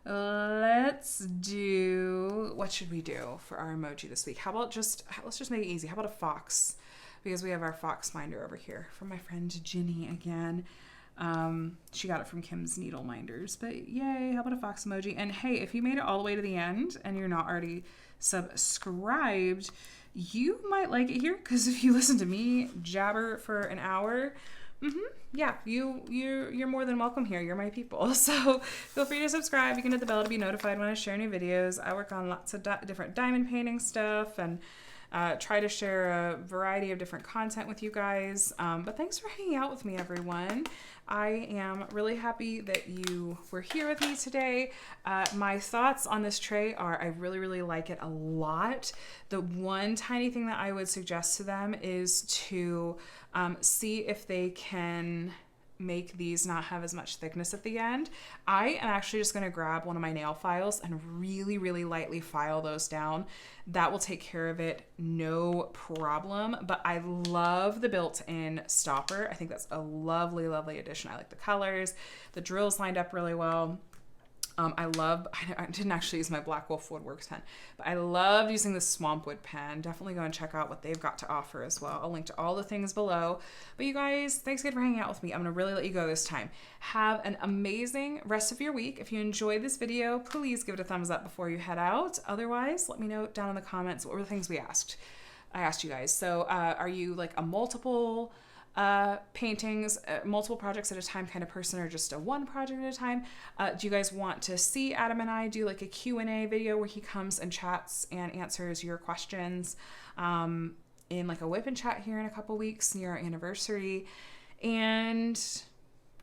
let's do, what should we do for our emoji this week? Let's just make it easy. How about a fox? Because we have our fox binder over here from my friend Ginny again. She got it from Kim's Needle Minders, but yay, how about a fox emoji? And hey, if you made it all the way to the end and you're not already subscribed, you might like it here, because if you listen to me jabber for an hour, yeah, you're more than welcome here. You're my people. So feel free to subscribe. You can hit the bell to be notified when I share new videos. I work on lots of different diamond painting stuff and try to share a variety of different content with you guys. But thanks for hanging out with me, everyone. I am really happy that you were here with me today. My thoughts on this tray are I really, really like it a lot. The one tiny thing that I would suggest to them is to see if they can make these not have as much thickness at the end. I am actually just going to grab one of my nail files and really, really lightly file those down. That will take care of it, no problem. But I love the built-in stopper. I think that's a lovely, lovely addition. I like the colors. The drills lined up really well. I didn't actually use my Black Wolf Woodworks pen, but I love using the Swampwood pen. Definitely go and check out what they've got to offer as well. I'll link to all the things below. But you guys, thanks again for hanging out with me. I'm going to really let you go this time. Have an amazing rest of your week. If you enjoyed this video, please give it a thumbs up before you head out. Otherwise, let me know down in the comments what were the things I asked you guys. So are you like a multiple paintings, multiple projects at a time kind of person, or just a one project at a time? Do you guys want to see Adam and I do like a Q&A video where he comes and chats and answers your questions in like a WIP and Chat here in a couple weeks near our anniversary, and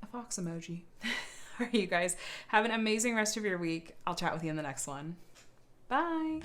a fox emoji? All right, you guys, have an amazing rest of your week. I'll chat with you in the next one. Bye.